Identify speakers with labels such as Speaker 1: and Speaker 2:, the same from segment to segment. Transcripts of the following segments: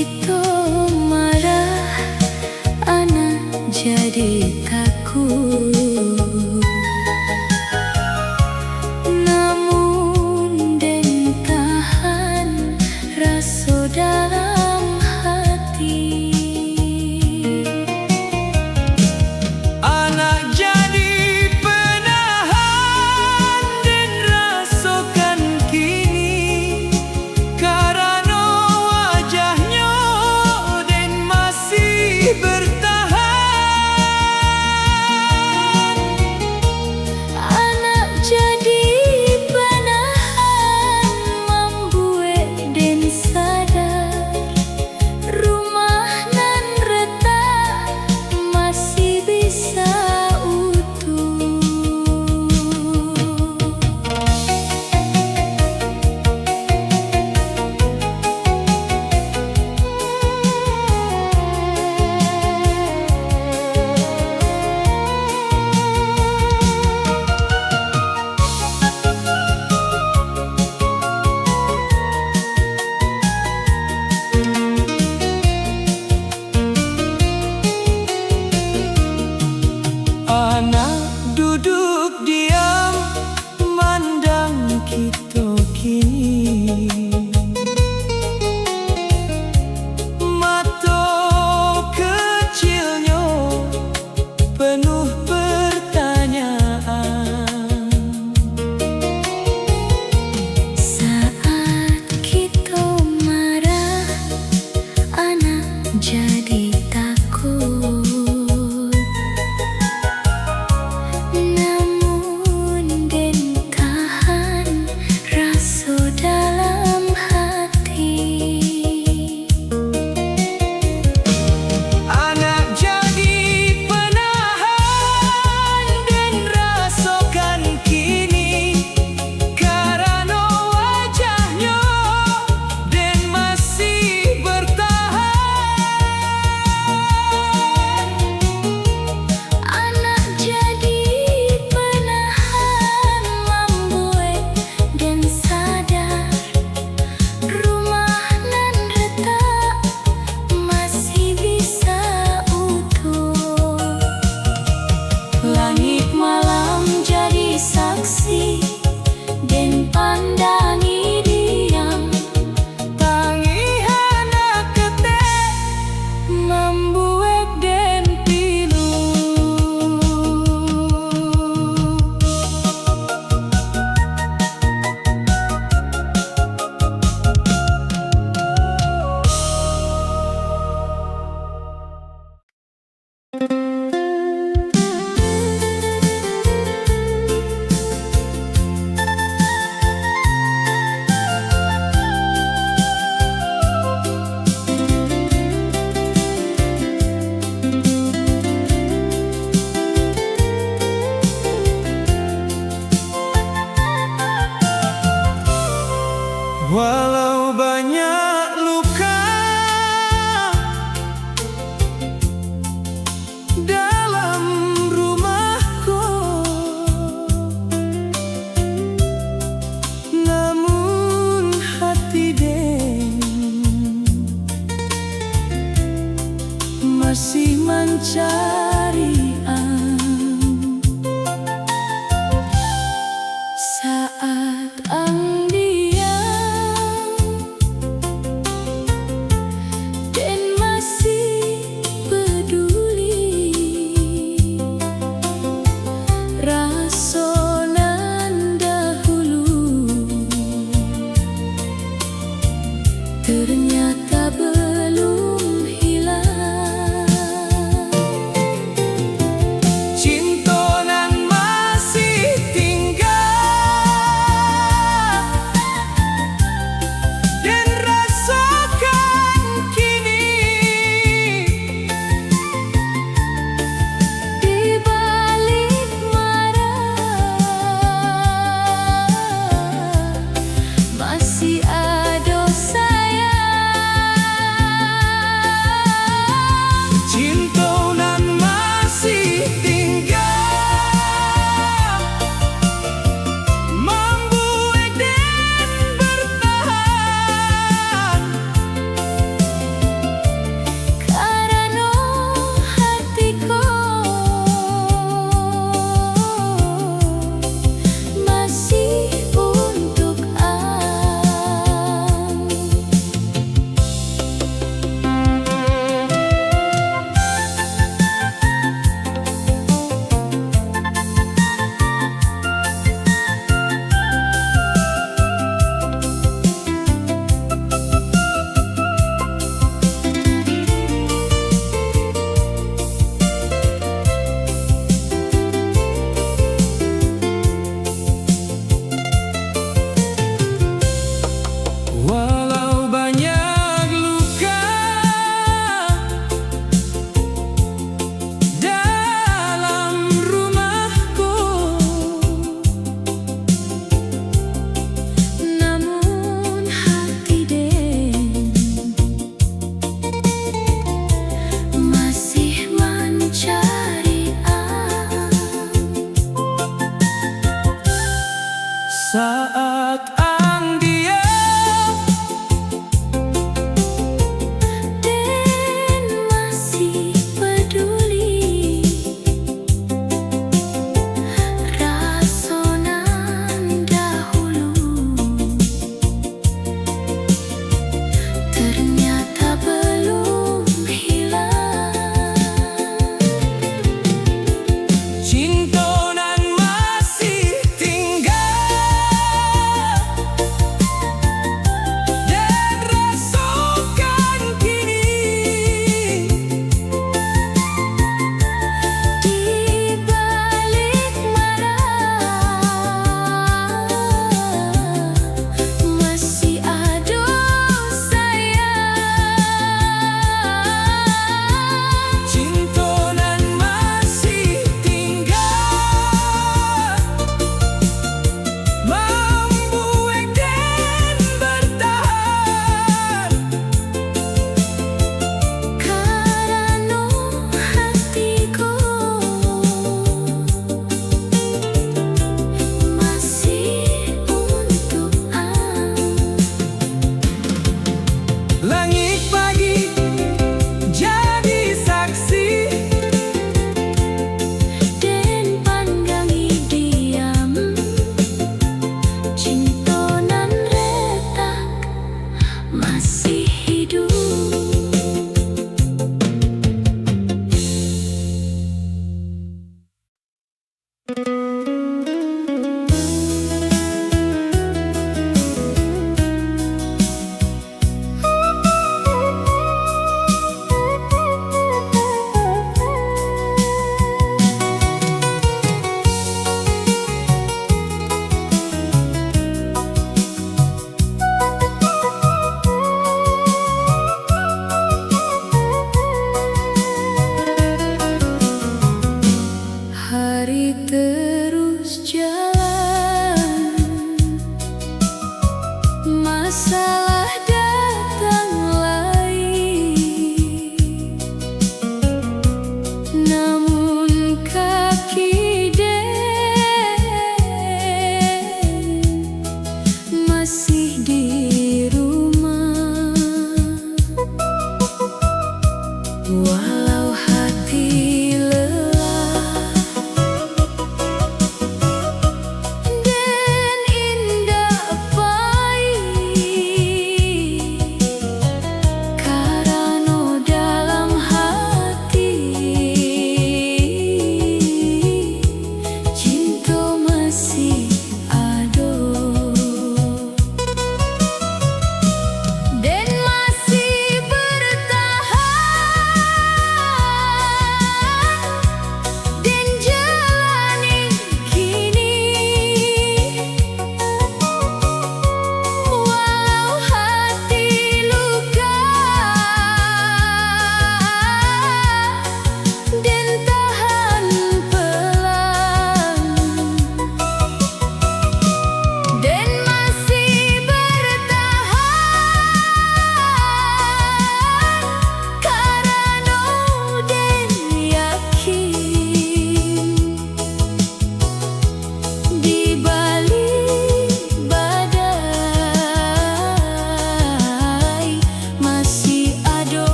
Speaker 1: kita marah, anak jadi takut. Namun den tahan rasa dalam hati.
Speaker 2: Anak jadi penahan dan rasakan kini, karena wajahnya dan masih bertahan.
Speaker 1: Anak jadi penahan membuat den sadar, rumah nan retak masih bisa utuh.
Speaker 2: Anak duduk diam mandang kita kini, mata kecilnya penuh pertanyaan.
Speaker 1: Saat kita marah, anak jadi takut. Namun den tahan rasa dalam hati.
Speaker 2: Anak jadi penahan dan rasakan kini, karena wajahnya dan masih bertahan.
Speaker 1: Anak jadi penahan membuat den sadar, rumah nan retak masih bisa utuh. Langit malam jadi saksi, den pandangi diam,
Speaker 2: Tangi anak ketek
Speaker 1: membuat den pilu.
Speaker 2: walau banyak luka dalam rumahku, namun hati den masih mencari
Speaker 1: Saat ang diam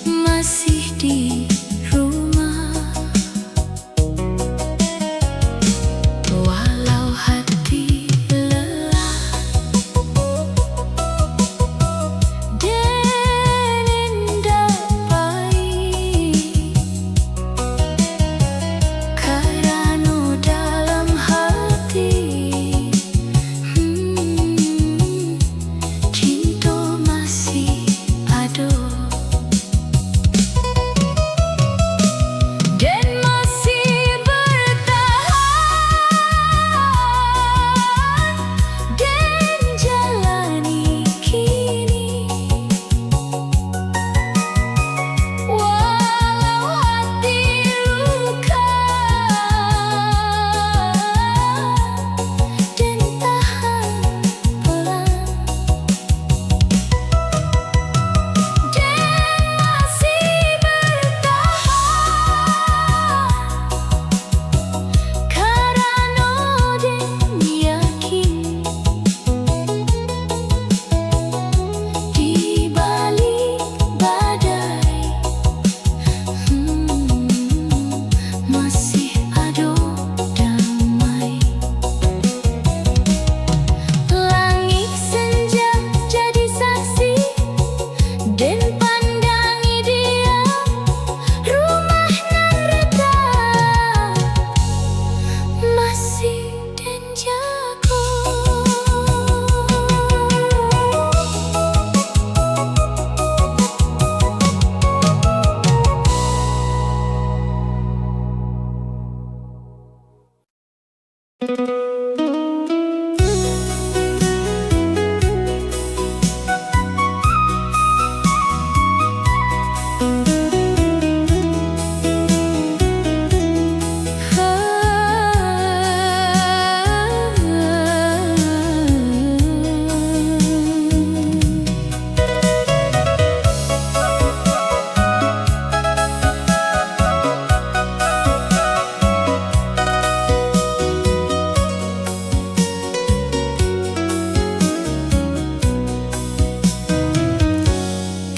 Speaker 1: masih di rumah. Walau hati lelah dan indah pahit, karena dalam hati cinta masih ada. Dan masih bertahan dan jalani kini. Walau hati luka dan tahan pelan, dan masih bertahan karena dan yakin di balik badai masih ada damai. Langit senja jadi saksi dan pandangi dia, rumah nan retak masih dan jago.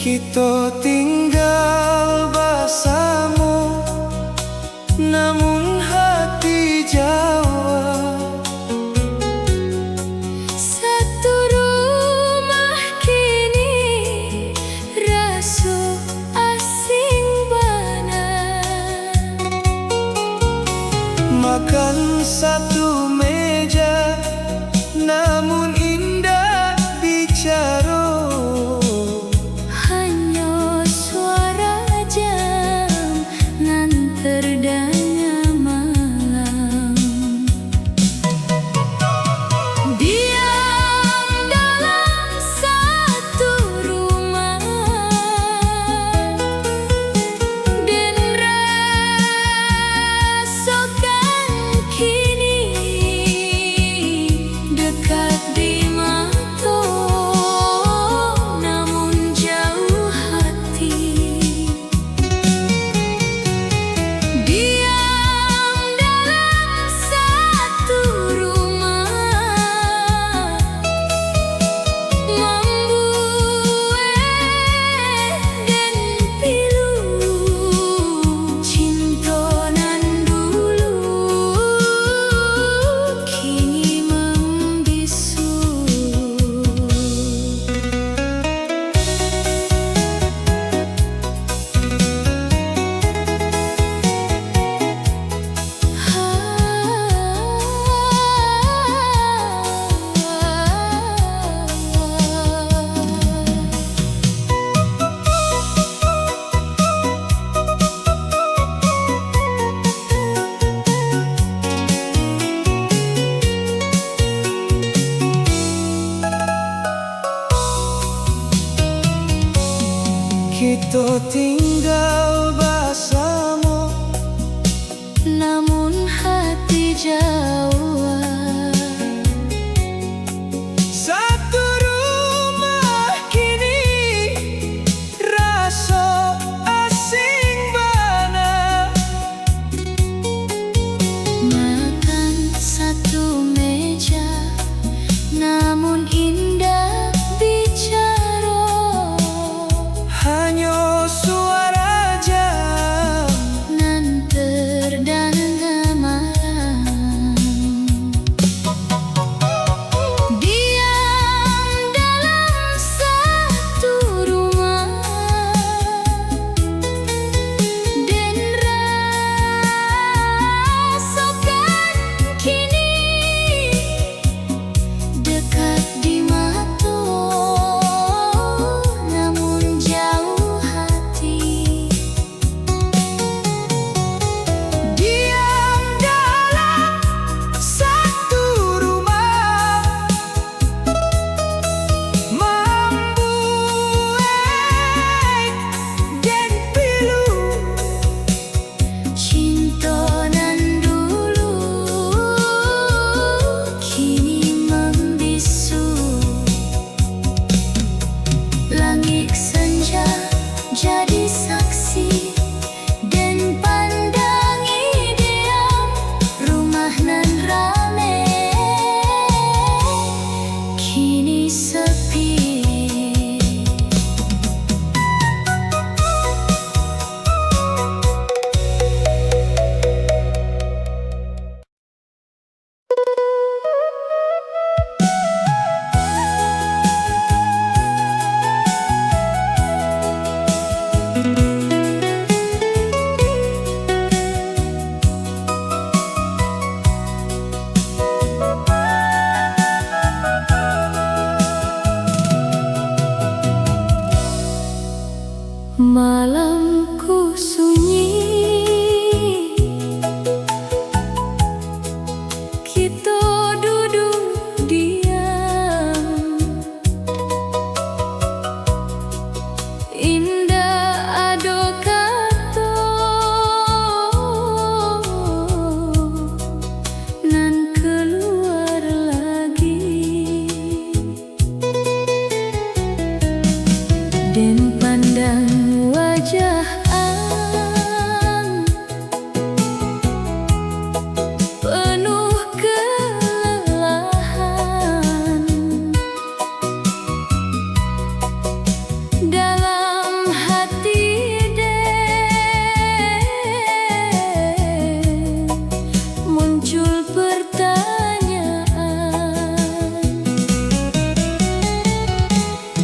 Speaker 2: Kita tinggal bersama, namun hati jauh.
Speaker 1: Satu rumah kini rasa asing bana.
Speaker 2: Makan satu meja, namun indah bicara.
Speaker 1: Hanya suara jam nan terdanya malam. Diam dalam satu rumah dan rasakan kini dekat di mata, namun jauh hati. Diam dalam satu rumah membuat dan pilu cinta nan dulu kini membisu.
Speaker 2: Kita tinggal bersama,
Speaker 1: Namun hati jauh.
Speaker 2: satu rumah kini rasa asing bana.
Speaker 1: Makan satu meja, namun indah bicara.
Speaker 2: Hanya suara
Speaker 1: Malamku sunyi, kita duduk diam. Indah ado kata nan keluar lagi. Den pandang wajah penuh kelelahan. Dalam hati Den muncul pertanyaan,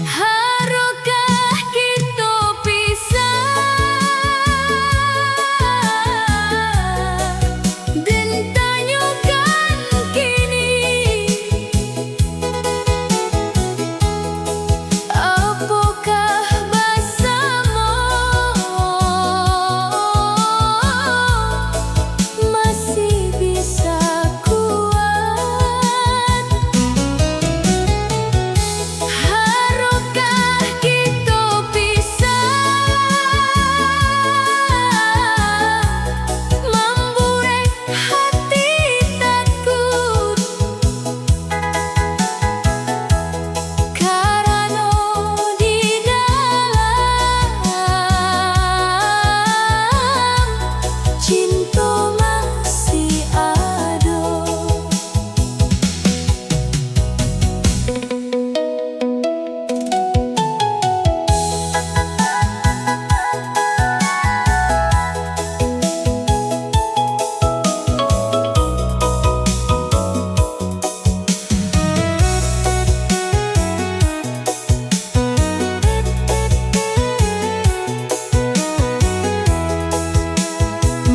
Speaker 1: harukah kita pisah? Den tanyakan kini, apakah bersama masih bisa kuat? Harukah kita pisah, membuat hati takut? Karena di dalam cinta masih ada.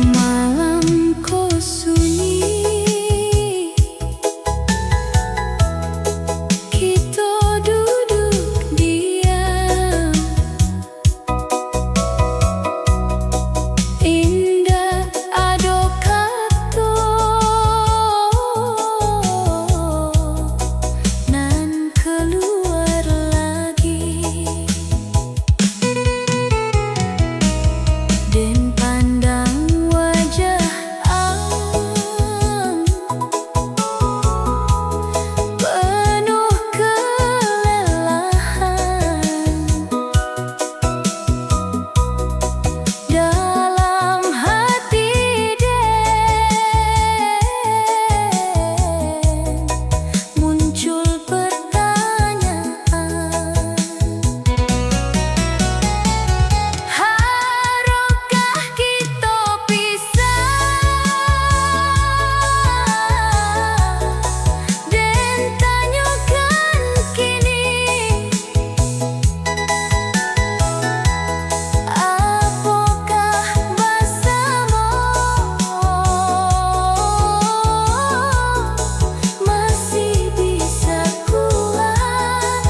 Speaker 1: Malamku sunyi, kita duduk diam. Indah ado kata nan keluar lagi. Den pandang wajah penuh kelelahan. Dalam hati Den muncul pertanyaan, harukah kita pisah? Den tanyakan kini, apakah bersama masih bisa kuat?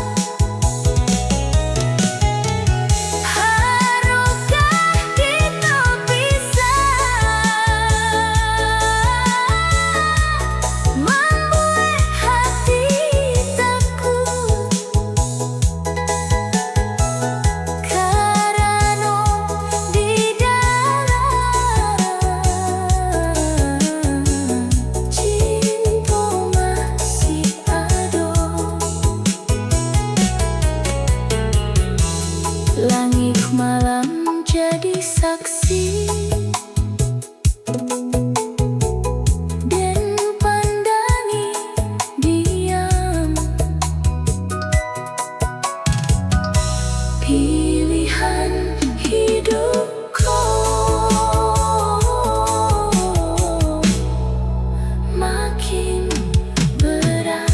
Speaker 1: Harukah kita pisah, membuat hati takut? Karena di dalam cinta masih ada. Langit malam jadi saksi, Den pandangi diam. Pilihan hidupku makin berat.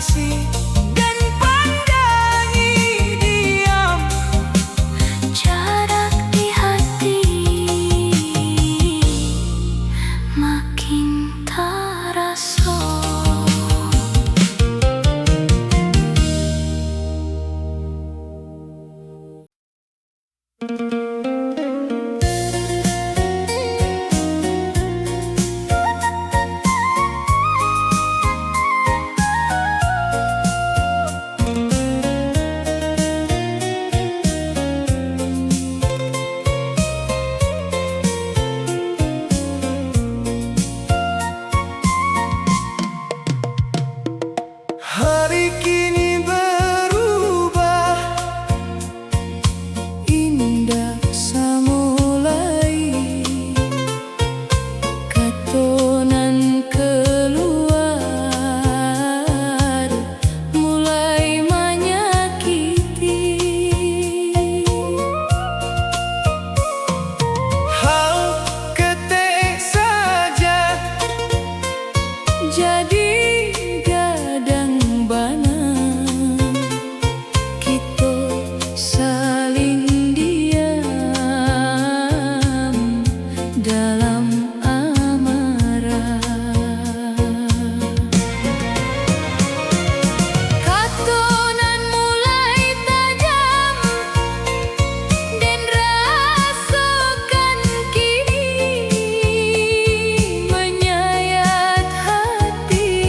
Speaker 2: saksi dan pandangi diam.
Speaker 1: Jarak di hati makin terasa.
Speaker 2: Hari kini berubah, indah samulai.
Speaker 1: Katonan keluar mulai menyakiti.
Speaker 2: Hal ketek saja
Speaker 1: Jadi gadang bana, kita saling diam dalam amarah. Katonan mulai tajam dan rasakan kini menyayat hati.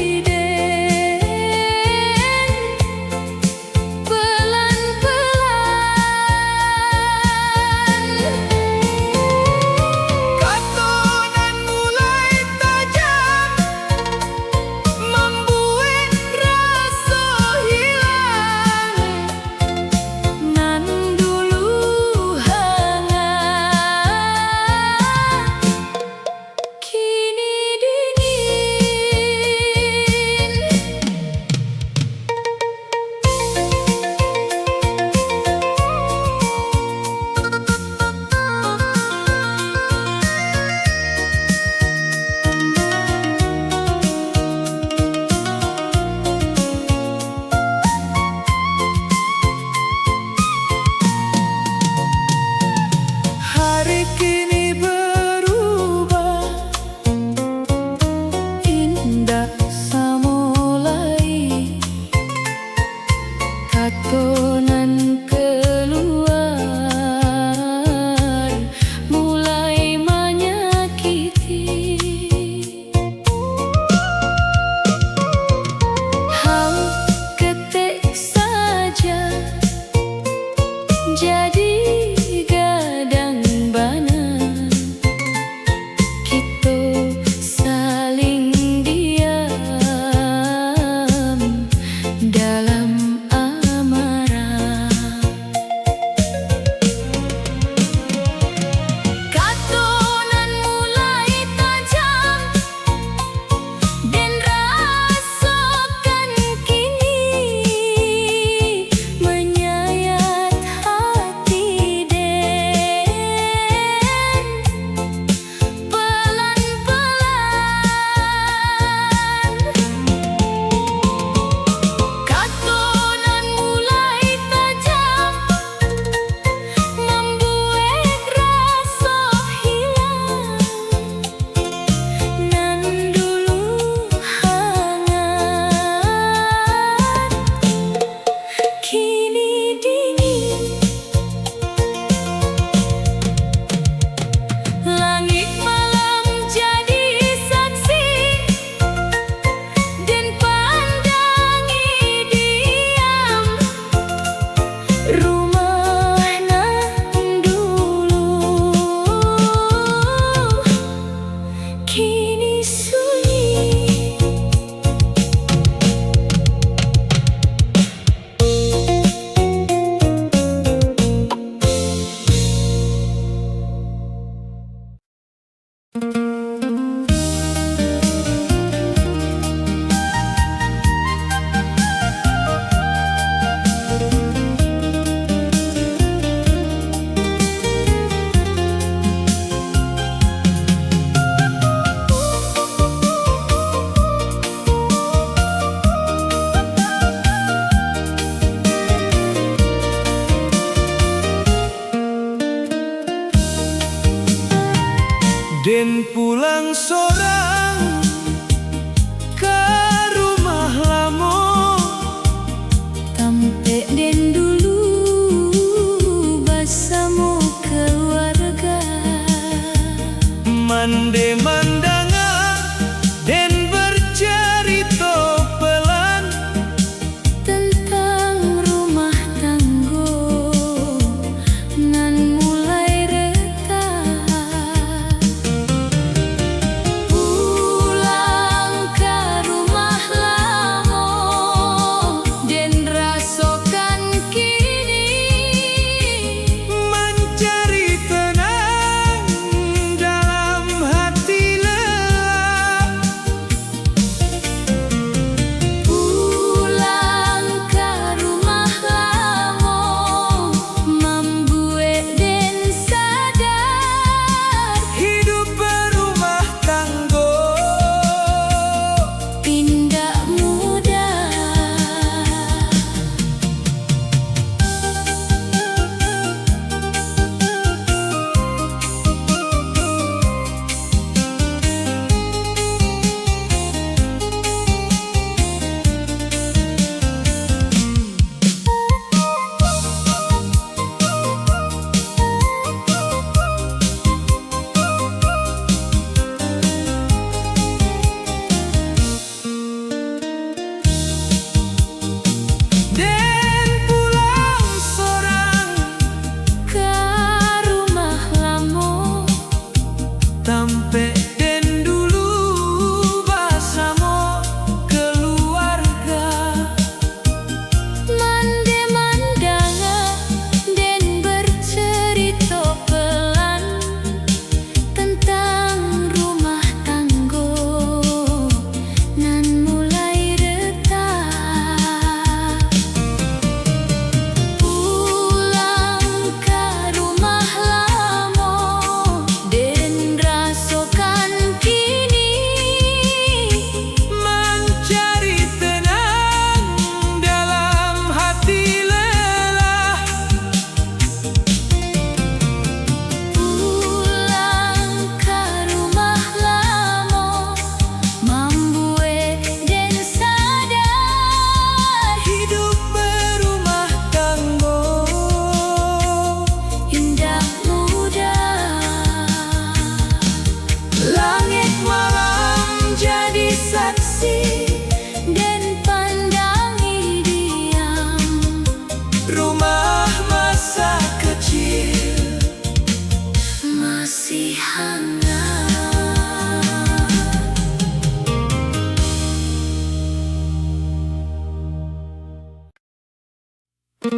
Speaker 1: Kadang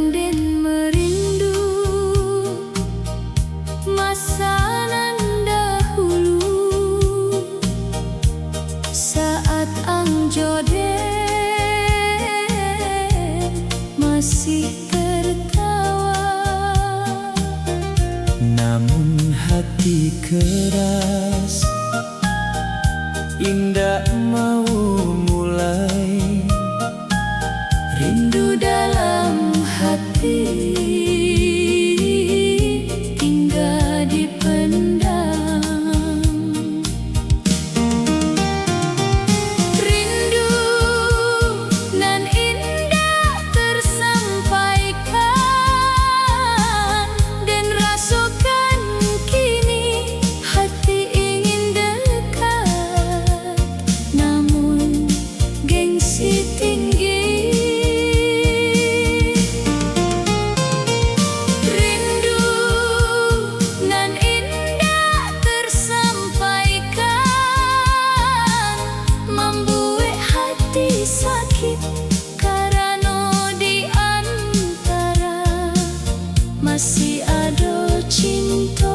Speaker 1: den merindu masa nan dahulu, saat angjoden masih tertawa.
Speaker 2: Namun hati keras indah mau mulai,
Speaker 1: Rindu dalam hati tinggal dipendam. Rindu nan indah tersampaikan, dan rasakan kini hati ingin dekat, namun gengsi tinggi. Rindu nan indah tersampaikan, membuat hati sakit karena di antara masih ada cinta.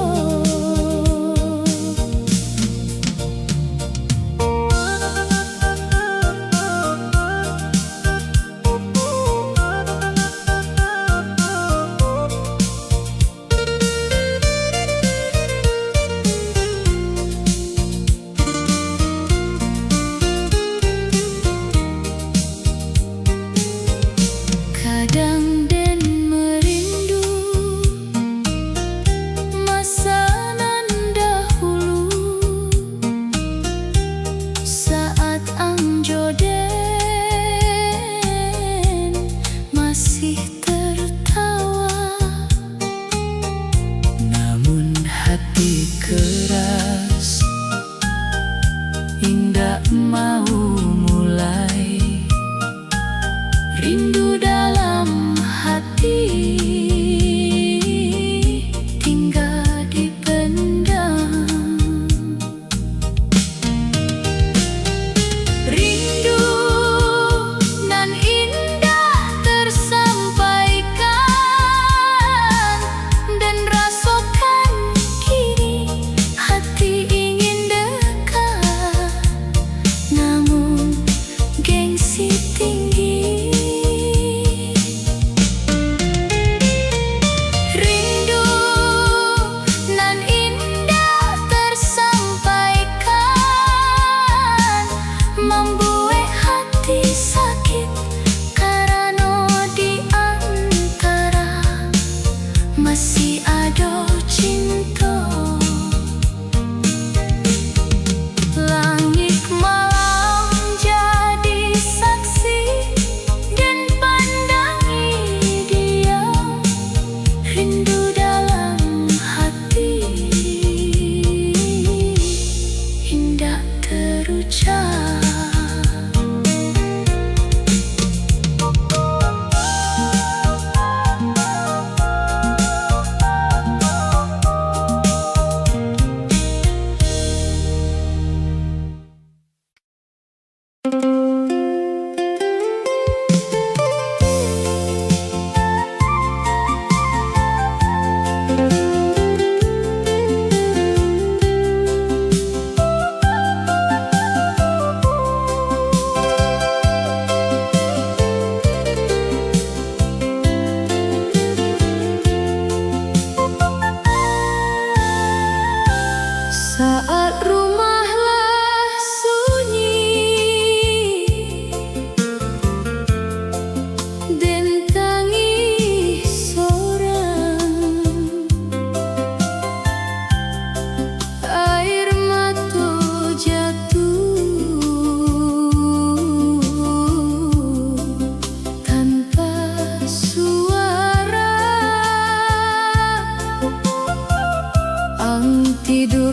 Speaker 1: Kadang den merindu masa nan dahulu, saat angjoden masih tertawa.
Speaker 2: namun hati keras indah mau mulai,
Speaker 1: Rindu dalam hati tinggal dipendam. Rindu nan indah tersampaikan, dan rasakan kini hati ingin dekat, namun gengsi tinggi. Rindu nan indah tersampaikan, membuat hati sakit karena di antara masih ada cinta. Langit malam jadi saksi, dan pandangi diam rindu dalam hati indah terucap. Saat rumahlah sunyi, den tangi sorang, air mata jatuh tanpa suara. Ang tidur